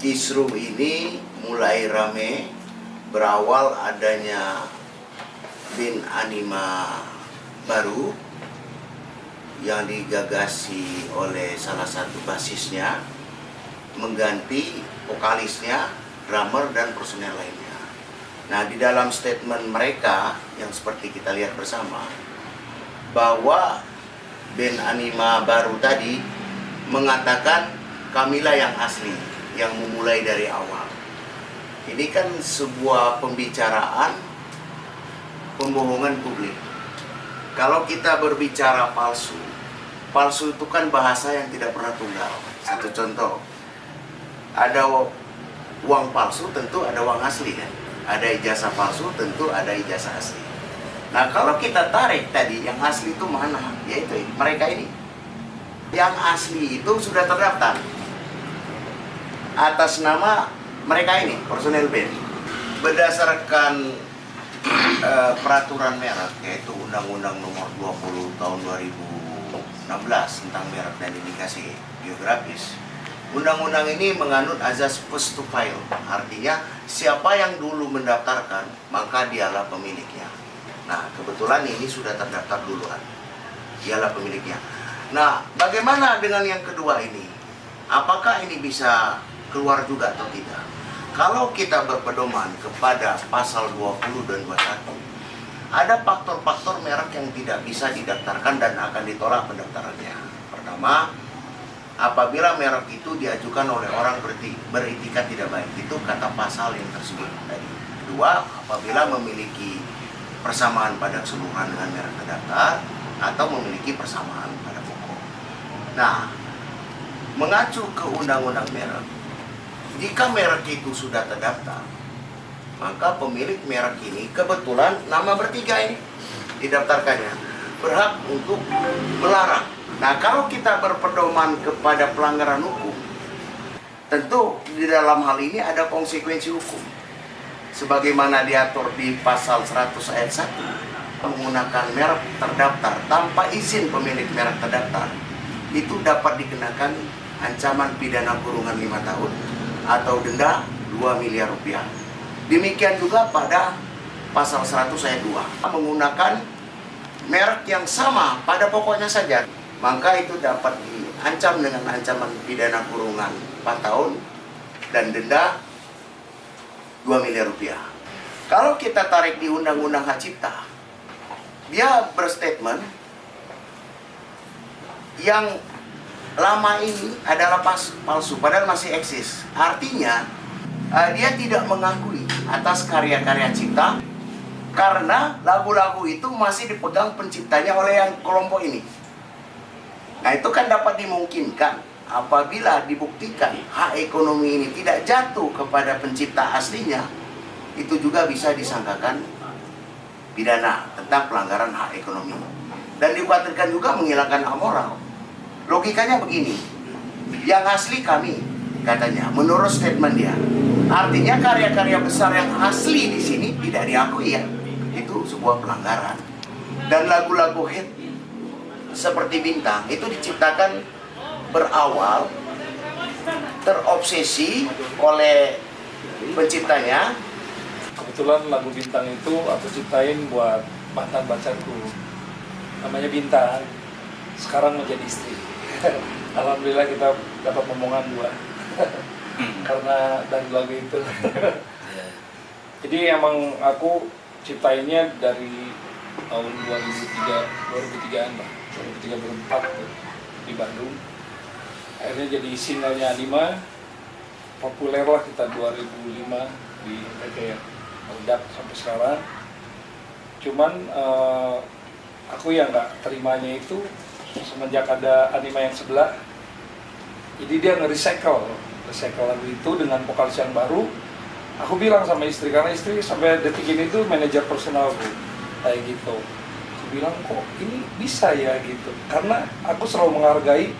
Kisruh ini mulai rame berawal adanya band anima baru yang digagasi oleh salah satu basisnya mengganti vokalisnya, drummer, dan personel lainnya. Nah, di dalam statement mereka yang seperti kita lihat bersama, bahwa band anima baru tadi mengatakan kamilah yang asli, yang memulai dari awal. Ini kan sebuah pembicaraan pembohongan publik. Kalau kita berbicara palsu, palsu itu kan bahasa yang tidak pernah tunggal. Satu contoh, ada uang palsu, tentu ada uang asli kan. Ada ijazah palsu, tentu ada ijazah asli. Nah, kalau kita tarik tadi, yang asli itu mana? Yaitu mereka ini. Yang asli itu sudah terdaftar atas nama mereka ini, personel band. Berdasarkan peraturan merek, yaitu Undang-Undang Nomor 20 Tahun 2016 tentang merek dan indikasi geografis. Undang-undang ini menganut azas first to file, artinya siapa yang dulu mendaftarkan, maka dialah pemiliknya. Nah, kebetulan ini sudah terdaftar duluan, dialah pemiliknya. Nah, bagaimana dengan yang kedua ini? Apakah ini bisa keluar juga atau tidak? Kalau kita berpedoman kepada pasal 20 dan 21, ada faktor-faktor merek yang tidak bisa didaftarkan dan akan ditolak pendaftarannya. Pertama, apabila merek itu diajukan oleh orang beritikat tidak baik, itu kata pasal yang tersebut tadi. Kedua, apabila memiliki persamaan pada keseluruhan dengan merek terdaftar atau memiliki persamaan pada pokok. Nah, mengacu ke undang-undang merek, jika merek itu sudah terdaftar, maka pemilik merek ini kebetulan nama bertiga ini didaftarkannya berhak untuk melarang. Nah, kalau kita berpedoman kepada pelanggaran hukum, tentu di dalam hal ini ada konsekuensi hukum. Sebagaimana diatur di pasal 100 ayat 1, menggunakan merek terdaftar tanpa izin pemilik merek terdaftar, itu dapat dikenakan ancaman pidana kurungan 5 tahun atau denda 2 miliar rupiah. Demikian juga pada pasal 100 ayat 2, menggunakan merek yang sama pada pokoknya saja, maka itu dapat diancam dengan ancaman pidana kurungan 4 tahun dan denda 2 miliar rupiah. Kalau kita tarik di Undang-Undang Hak Cipta, dia berstatement yang lama ini adalah palsu, padahal masih eksis. Artinya, dia tidak mengakui atas karya-karya cipta, karena lagu-lagu itu masih dipegang penciptanya oleh yang kelompok ini. Nah, itu kan dapat dimungkinkan apabila dibuktikan hak ekonomi ini tidak jatuh kepada pencipta aslinya, itu juga bisa disangkakan pidana tentang pelanggaran hak ekonomi. Dan dikhawatirkan juga menghilangkan hak moral. Logikanya begini, yang asli kami, katanya, menurut statement dia. Artinya karya-karya besar yang asli di sini tidak diakui ya. Itu sebuah pelanggaran. Dan lagu-lagu hit seperti Bintang itu diciptakan berawal terobsesi oleh penciptanya. Kebetulan lagu Bintang itu aku ciptain buat mantan pacarku, namanya Bintang, sekarang menjadi istri. Alhamdulillah kita dapat omongan 2 karena dari lagu itu. Jadi emang aku ciptainnya dari tahun 2003-an lah, 2003-2004 di Bandung. Akhirnya jadi singlenya Anima, populer lah kita 2005 di kayak meledak sampai sekarang. Cuman aku yang nggak terimanya itu semenjak ada Anima yang sebelah, jadi dia nge-recycle lagu itu dengan vokalis yang baru. Aku bilang sama istri, karena istri sampai detik ini tuh manajer personalku kayak gitu. Aku bilang, kok ini bisa ya gitu, karena aku selalu menghargai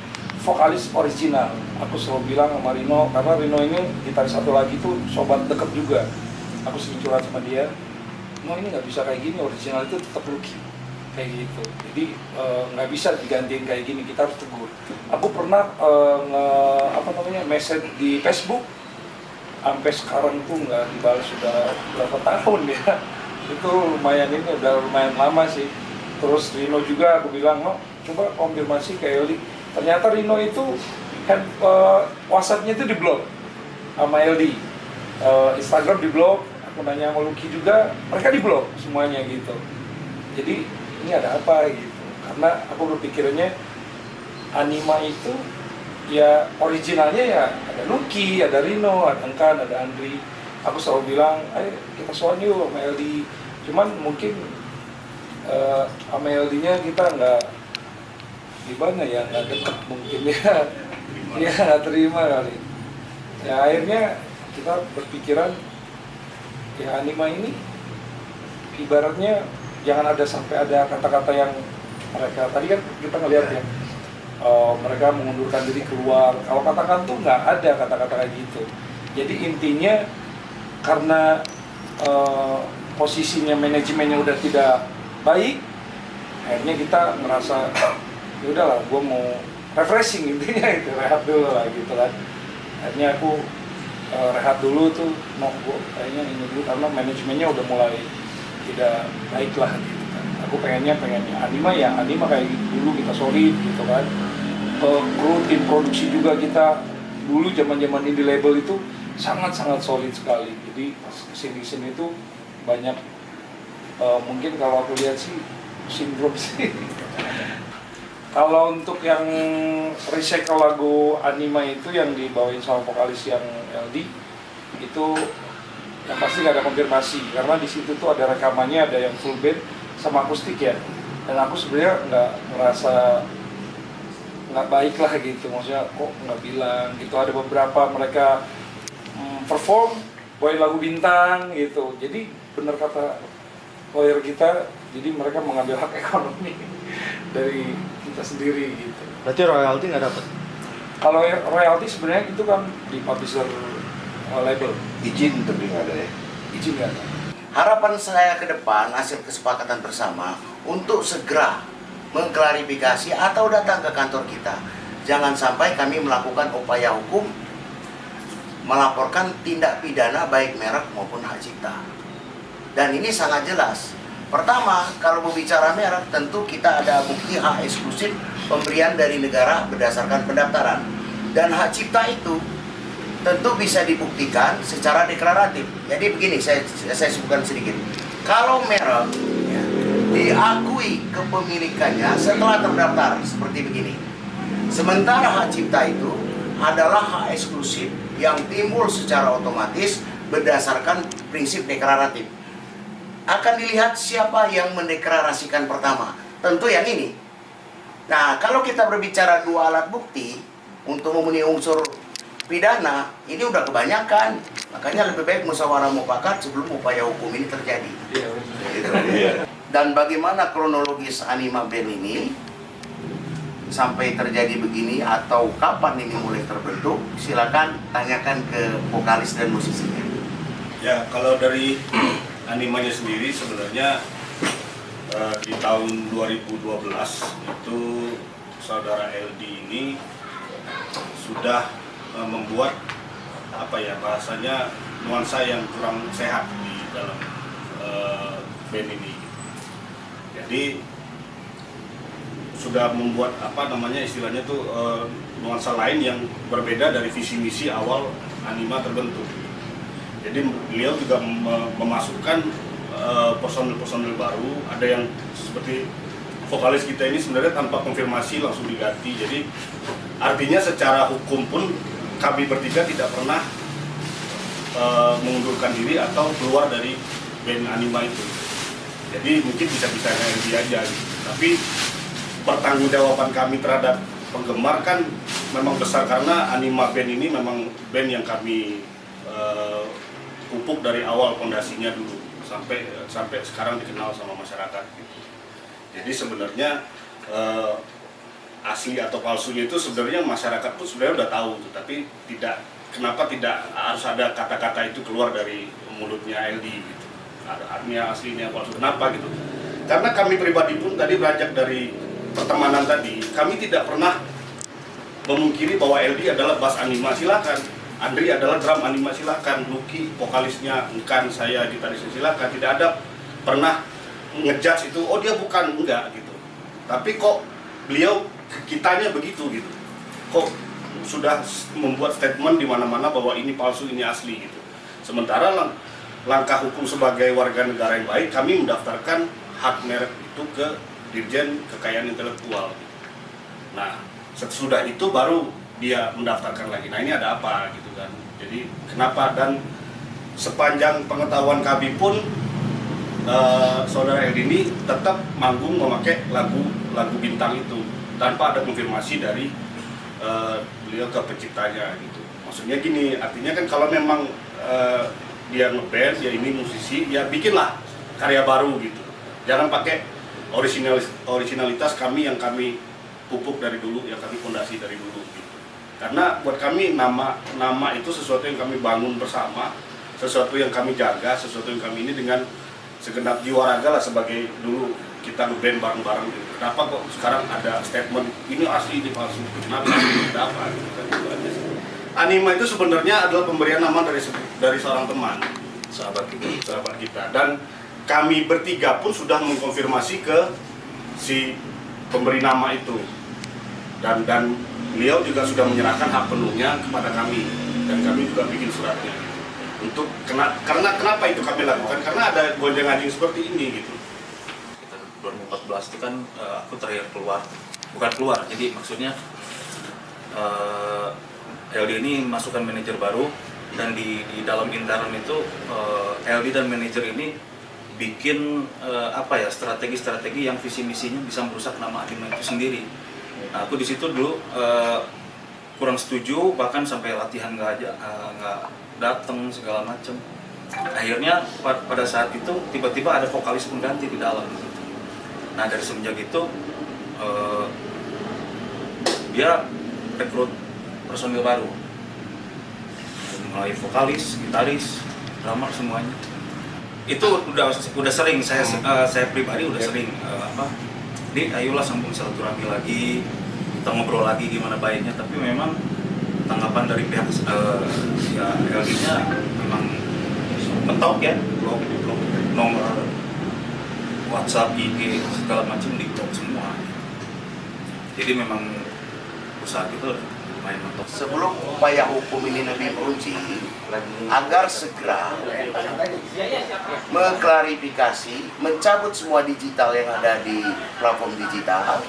vokalis original. Aku selalu bilang sama Rino, karena Rino ini gitaris satu lagi tuh sobat deket juga. Aku sering curhat sama dia, no ini nggak bisa kayak gini, original itu tetap Lucky kayak gitu. Jadi nggak bisa digantiin kayak gini, kita harus tegur. Aku pernah message di Facebook sampai sekarang tuh nggak dibalas sudah berapa tahun ya. Itu lumayan, ini udah lumayan lama sih. Terus Rino juga aku bilang, no, coba konfirmasi ke LD. Ternyata Rino itu WhatsApp-nya itu diblok sama LD, Instagram diblok. Aku nanya sama Lucky juga, mereka diblok semuanya gitu. Jadi ini ada apa gitu? Karena aku berpikirnya Anima itu ya originalnya ya ada Lucky, ada Rino, ada Engkan, ada Andri. Aku selalu bilang, ayo kita soal yuk sama LD. Cuman mungkin sama LD-nya kita nggak gimana ya, nggak deket mungkin ya. Iya, nggak terima kali. Ya akhirnya kita berpikiran, ya Anima ini ibaratnya jangan ada sampai ada kata-kata yang mereka tadi kan kita ngelihat ya, mereka mengundurkan diri keluar. Kalau katakan tuh nggak ada kata-kata kayak gitu. Jadi intinya karena posisinya manajemennya udah tidak baik, akhirnya kita merasa ya udahlah, gue mau refreshing, intinya itu rehat dulu lah gitu kan. Akhirnya aku rehat dulu tuh, mau gue kayaknya ini dulu karena manajemennya udah mulai tidak baik lah gitu kan. Aku pengennya Anima ya Anima kayak gitu dulu, kita solid gitu kan. Kru tim produksi juga kita dulu zaman indie label itu sangat solid sekali. Jadi pas kesini itu banyak mungkin kalau aku lihat sih sindrom sih. Kalau untuk yang recycle lagu Anima itu yang dibawain sama vokalis yang LD itu yang pasti nggak ada konfirmasi, karena di situ tuh ada rekamannya, ada yang full band sama akustik ya. Dan aku sebenarnya nggak merasa nggak baik lah gitu, maksudnya kok nggak bilang gitu. Ada beberapa mereka perform bawain lagu bintang gitu. Jadi benar kata lawyer kita, jadi mereka mengambil hak ekonomi dari kita sendiri gitu. Berarti royalti nggak dapat? Kalau royalti sebenarnya itu kan di publisher label. Izin tapi nggak ada ya. Izin nggak ada. Harapan saya ke depan hasil kesepakatan bersama untuk segera mengklarifikasi atau datang ke kantor kita. Jangan sampai kami melakukan upaya hukum melaporkan tindak pidana baik merek maupun hak cipta. Dan ini sangat jelas. Pertama, kalau berbicara merek, tentu kita ada bukti hak eksklusif pemberian dari negara berdasarkan pendaftaran. Dan hak cipta itu tentu bisa dibuktikan secara deklaratif. Jadi begini, saya sebutkan sedikit. Kalau merek ya, diakui kepemilikannya setelah terdaftar seperti begini. Sementara hak cipta itu adalah hak eksklusif yang timbul secara otomatis berdasarkan prinsip deklaratif. Akan dilihat siapa yang mendeklarasikan pertama. Tentu yang ini. Nah, kalau kita berbicara dua alat bukti untuk memenuhi unsur pidana, ini udah kebanyakan. Makanya lebih baik musyawarah mufakat sebelum upaya hukum ini terjadi. Gitu. Dan bagaimana kronologis Anima Band ini sampai terjadi begini atau kapan ini mulai terbentuk, silakan tanyakan ke vokalis dan musisinya. Ya, kalau dari Animanya sendiri sebenarnya di tahun 2012 itu saudara LD ini sudah membuat apa ya bahasanya nuansa yang kurang sehat di dalam band ini. Jadi sudah membuat apa namanya istilahnya tuh nuansa lain yang berbeda dari visi misi awal Anima terbentuk. Jadi beliau juga memasukkan personil-personil baru, ada yang seperti vokalis kita ini sebenarnya tanpa konfirmasi langsung diganti. Jadi artinya secara hukum pun kami bertiga tidak pernah mengundurkan diri atau keluar dari band Anima itu. Jadi mungkin bisa-bisanya LD aja gitu. Tapi pertanggungjawaban kami terhadap penggemar kan memang besar, karena Anima Band ini memang band yang kami pupuk dari awal fondasinya dulu sampai sekarang dikenal sama masyarakat gitu. Jadi sebenarnya asli atau palsunya itu sebenarnya masyarakat pun sebenarnya udah tahu tuh, tapi kenapa tidak harus ada kata-kata itu keluar dari mulutnya LD gitu. Artinya aslinya palsu kenapa gitu. Karena kami pribadi pun tadi beranjak dari pertemanan tadi, kami tidak pernah memungkiri bahwa LD adalah bass Anima. Silakan Andri adalah drum anima silakan, Lucky vokalisnya, Engkan, saya gitarisnya silakan. Tidak ada pernah ngejudge itu, oh dia bukan, enggak gitu. Tapi kok beliau kitanya begitu gitu. Kok sudah membuat statement di mana-mana bahwa ini palsu, ini asli gitu. Sementara langkah hukum sebagai warga negara yang baik, kami mendaftarkan hak merek itu ke Dirjen Kekayaan Intelektual. Nah, sesudah itu baru dia mendaftarkan lagi. Nah, ini ada apa gitu kan. Jadi kenapa, dan sepanjang pengetahuan kami pun saudara Eldi ini tetap manggung memakai lagu Bintang itu tanpa ada konfirmasi dari beliau ke penciptanya gitu. Maksudnya gini, artinya kan kalau memang dia ngeband, ya ini musisi, ya bikinlah karya baru gitu. Jangan pakai originalitas kami yang kami pupuk dari dulu, yang kami fondasi dari dulu gitu. Karena buat kami nama itu sesuatu yang kami bangun bersama, sesuatu yang kami jaga, sesuatu yang kami ini dengan segenap jiwa raga lah, sebagai dulu kita ngeband bareng-bareng gitu. Kenapa kok sekarang ada statement ini asli, ini palsu? Kenapa? Ada apa? Gitu kan, gitu aja sih. Anima itu sebenarnya adalah pemberian nama dari seorang teman, sahabat kita. Dan kami bertiga pun sudah mengkonfirmasi ke si pemberi nama itu. Dan beliau juga sudah menyerahkan hak penuhnya kepada kami, dan kami juga bikin suratnya. Untuk karena kenapa itu kami lakukan? Karena ada gonjang-ganjing seperti ini gitu. 2014 itu kan aku terakhir bukan keluar, jadi maksudnya LD ini masukkan manajer baru, dan di dalam intern itu LD dan manajer ini bikin strategi-strategi yang visi misinya bisa merusak nama Anima itu sendiri. Nah, aku di situ dulu kurang setuju, bahkan sampai latihan nggak datang segala macam. Akhirnya pada saat itu tiba-tiba ada vokalis pengganti di dalam. Nah, dari semenjak itu dia rekrut personil baru, mulai vokalis, gitaris, drummer, semuanya. Itu udah sering saya pribadi udah sering ayolah sambung silaturahmi lagi, kita ngobrol lagi gimana baiknya. Tapi memang tanggapan dari pihak LD-nya memang mentok ya, blok nomor WhatsApp, IG, segala macam di blok semua. Jadi memang usaha itu lumayan mentok. Sebelum upaya hukum ini lebih berunci, agar segera mengklarifikasi, mencabut semua digital yang ada di platform digital.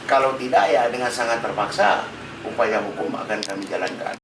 Kalau tidak, ya dengan sangat terpaksa upaya hukum akan kami jalankan.